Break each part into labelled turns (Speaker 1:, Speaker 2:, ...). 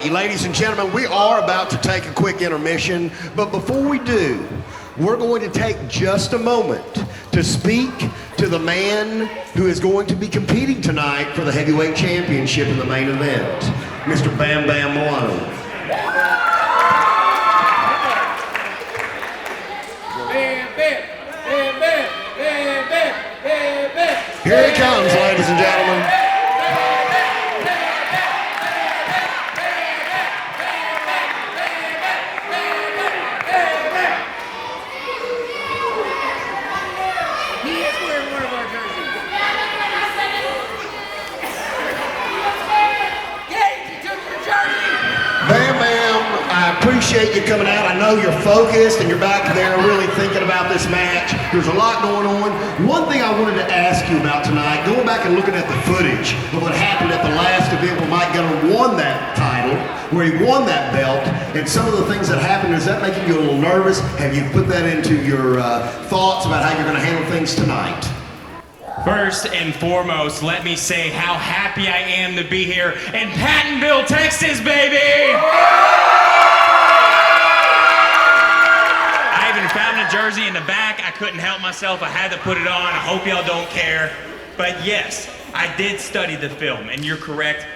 Speaker 1: you. Ladies and gentlemen, we are about to take a quick intermission, but before we do, we're going to take just a moment to speak to the man who is going to be competing tonight for the heavyweight championship in the main event, Mr. Bam Bam Malone.
Speaker 2: Bam, bam, bam, bam, bam, bam, bam, bam.
Speaker 1: Here he comes, ladies and gentlemen. Appreciate you coming out. I know you're focused and you're back there really thinking about this match. There's a lot going on. One thing I wanted to ask you about tonight, going back and looking at the footage of what happened at the last event where Mike Gunner won that title, where he won that belt, and some of the things that happened, is that making you a little nervous? Have you put that into your thoughts about how you're going to handle things tonight?
Speaker 3: First and foremost, let me say how happy I am to be here in Pattonville, Texas, baby! Found a jersey in the back. I couldn't help myself. I had to put it on. I hope y'all don't care. But yes, I did study the film, and you're correct.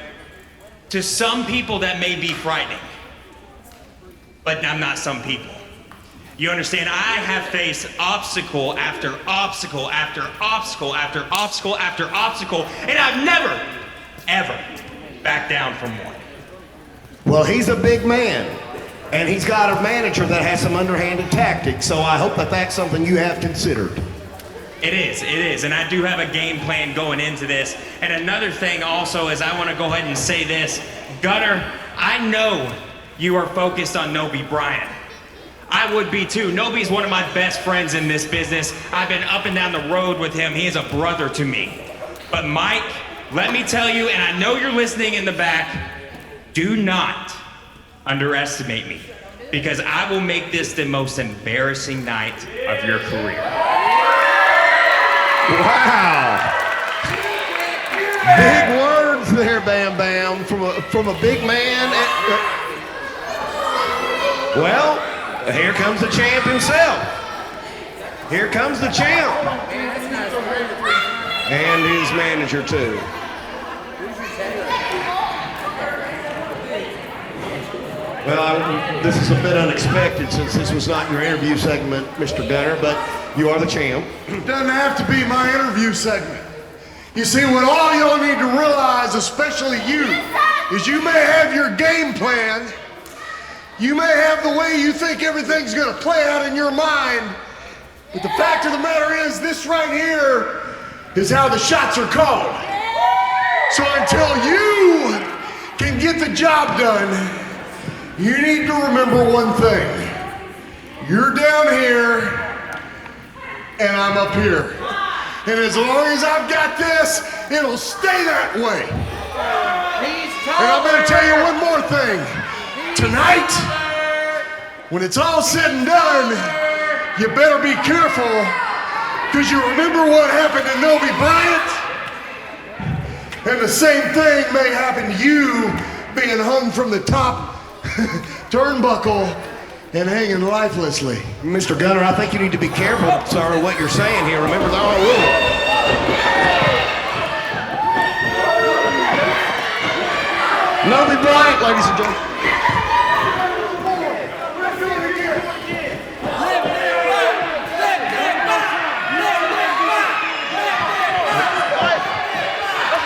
Speaker 3: To some people, that may be frightening. But I'm not some people. You understand? I have faced obstacle after obstacle after obstacle after obstacle after obstacle, and I've never, ever backed down from one.
Speaker 1: Well, he's a big man. And he's got a manager that has some underhanded tactics, so I hope that that's something you have considered.
Speaker 3: It is, and I do have a game plan going into this. And another thing also is I want to go ahead and say this. Gunner, I know you are focused on Nobe Bryant. I would be too. Nobe's one of my best friends in this business. I've been up and down the road with him. He is a brother to me. But Mike, let me tell you, and I know you're listening in the back, do not underestimate me, because I will make this the most embarrassing night of your career.
Speaker 1: Wow. Big words there, Bam Bam, from a big man. Well, here comes the champ himself. Here comes the champ. And his manager, too. Well, this is a bit unexpected since this was not your interview segment, Mr. Gunner, but you are the champ.
Speaker 4: It doesn't have to be my interview segment. You see, what all y'all need to realize, especially you, is you may have your game plan, you may have the way you think everything's gonna play out in your mind, but the fact of the matter is, this right here is how the shots are called. So until you can get the job done, you need to remember one thing. You're down here, and I'm up here. And as long as I've got this, it'll stay that way. And I'm gonna tell you one more thing. Tonight, when it's all said and done, you better be careful, because you remember what happened to Nobe Bryant? And the same thing may happen to you, being hung from the top turnbuckle and hanging lifelessly.
Speaker 1: Mr. Gunner, I think you need to be careful, sir, what you're saying here. Remember the whole rule. Nobe Bryant, ladies and gentlemen.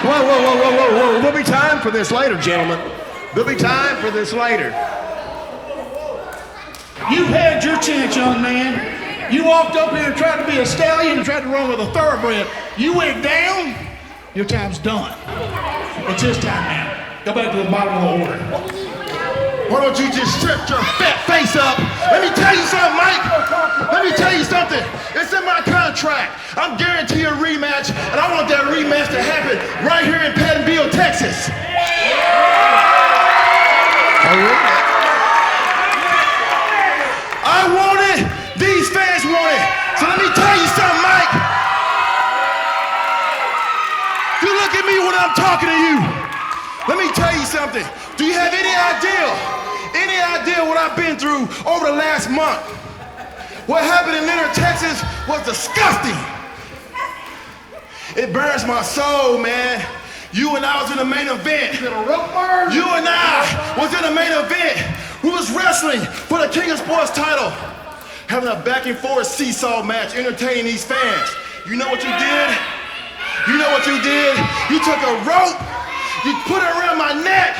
Speaker 1: Whoa. There'll be time for this later, gentlemen. There'll be time for this later.
Speaker 5: You've had your chance, young man. You walked up here and tried to be a stallion and tried to run with a thoroughbred. You went down, your time's done. It's his time now. Go back to the bottom of the order.
Speaker 4: Why don't you just strip your fat face up? Let me tell you something, Mike. Let me tell you something. It's in my contract. I'm guaranteeing a rematch, and I want that rematch to happen right here in Pattonville, Texas. I want it. These fans want it. So let me tell you something, Mike. You look at me when I'm talking to you. Let me tell you something. Do you have any idea
Speaker 6: last month. What happened in Leonard, Texas was disgusting. It burns my soul, man. You and I was in the main event. You and I was in the main event. We was wrestling for the King of Sports title. Having a back and forth seesaw match, entertaining these fans. You know what you did? You know what you did? You took a rope, you put it around my neck,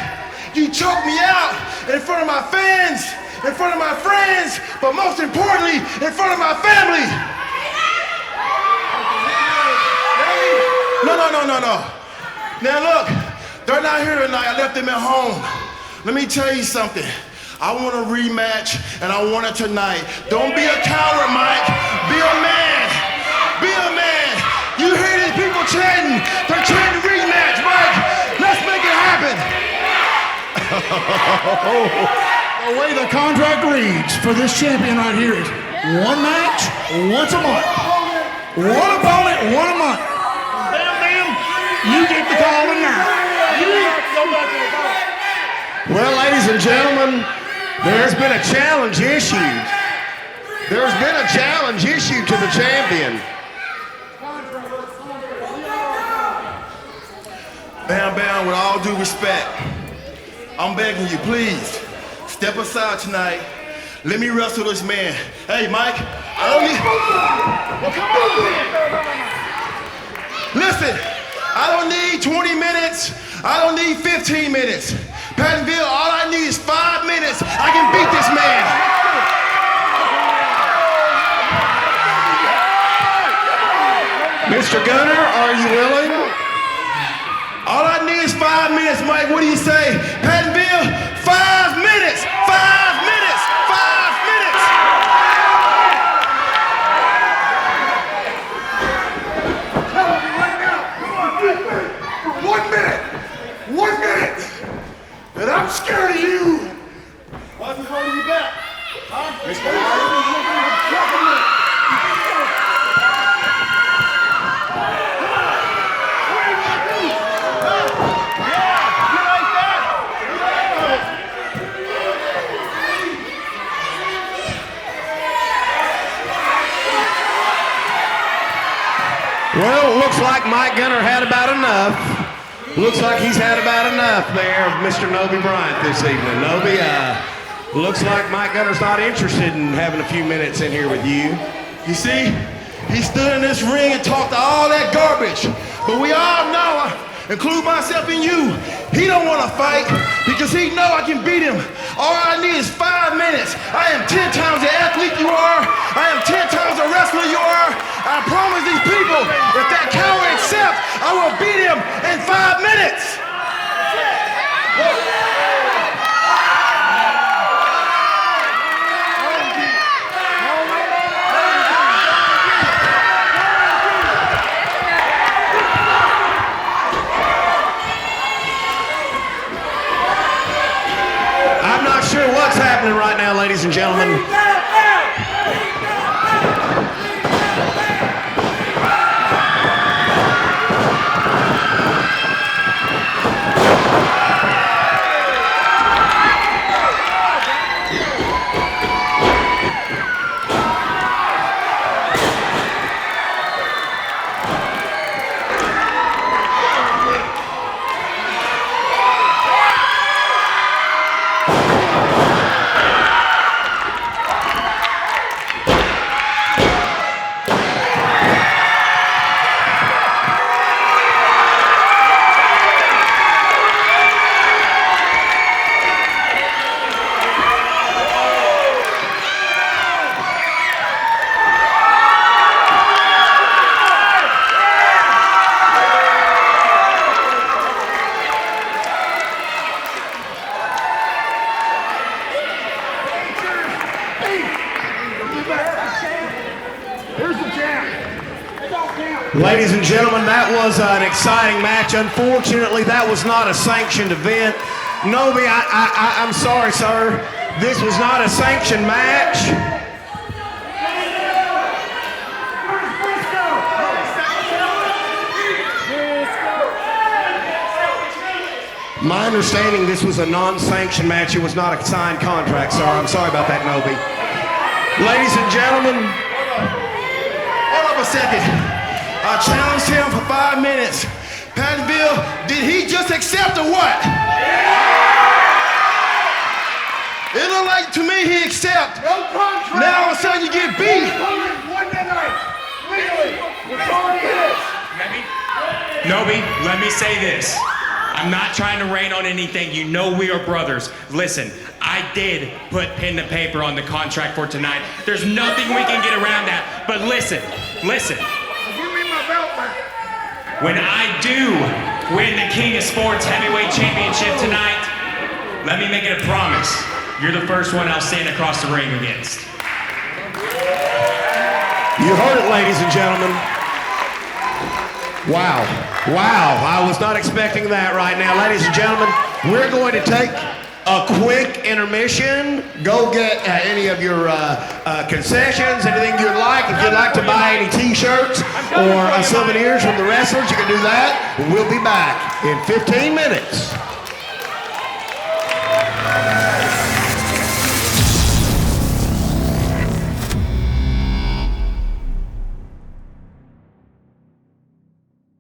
Speaker 6: you choked me out in front of my fans, in front of my friends, but most importantly, in front of my family. No. Now look, they're not here tonight. I left them at home. Let me tell you something. I want a rematch, and I want it tonight. Don't be a coward, Mike. Be a man. Be a man. You hear these people chanting. They're chanting rematch, Mike. Let's make it happen.
Speaker 5: The way the contract reads for this champion right here is one match, once a month. One opponent, one a month. Bam, you get the call tonight.
Speaker 1: Well, ladies and gentlemen, there's been a challenge issued. There's been a challenge issued to the champion.
Speaker 6: Bam, with all due respect, I'm begging you, please, step aside tonight. Let me wrestle this man. Hey, Mike, I don't need... Well, come on. Listen, I don't need 20 minutes. I don't need 15 minutes. Pattonville, all I need is 5 minutes. I can beat this man.
Speaker 1: Mr. Gunner, are you willing?
Speaker 6: All I need is 5 minutes, Mike. What do you say? Pattonville, 5 minutes. 5 minutes. 5 minutes.
Speaker 4: 1 minute. 1 minute. And I'm scared of you.
Speaker 6: Why's he holding you back?
Speaker 1: Well, it looks like Mike Gunner had about enough. Looks like he's had about enough there of Mr. Nobe Bryant this evening. Nobe, looks like Mike Gunner's not interested in having a few minutes in here with you.
Speaker 6: You see, he stood in this ring and talked all that garbage. But we all know, include myself and you, he don't want to fight because he know I can beat him. All I need is 5 minutes. I am 10 times the athlete you are. I am 10 times the wrestler you are. I promise these people, if that coward accepts, I will beat him in 5 minutes.
Speaker 1: I'm not sure what's happening right now, ladies and gentlemen. Ladies and gentlemen, that was an exciting match. Unfortunately, that was not a sanctioned event. Nobe, I'm sorry, sir. This was not a sanctioned match. My understanding, this was a non-sanctioned match. It was not a signed contract, sir. I'm sorry about that, Nobe. Ladies and gentlemen,
Speaker 6: Hold up a second. I challenged him for 5 minutes. Pattonville, did he just accept or what? It looked like to me he accept.
Speaker 4: No contract.
Speaker 6: Now all of a sudden you get beat.
Speaker 4: One tonight. Legally. Majority hits.
Speaker 3: Nobe, let me say this. I'm not trying to rain on anything. You know we are brothers. Listen, I did put pen to paper on the contract for tonight. There's nothing we can get around that. But listen.
Speaker 4: Give me my belt back.
Speaker 3: When I do win the King of Sports Heavyweight Championship tonight, let me make it a promise. You're the first one I'll stand across the ring against.
Speaker 1: you heard it, ladies and gentlemen. Wow. I was not expecting that right now. Ladies and gentlemen, we're going to take a quick intermission. Go get any of your concessions, anything you'd like. If you'd like to buy any t-shirts or souvenirs from the wrestlers, you can do that. We'll be back in 15 minutes.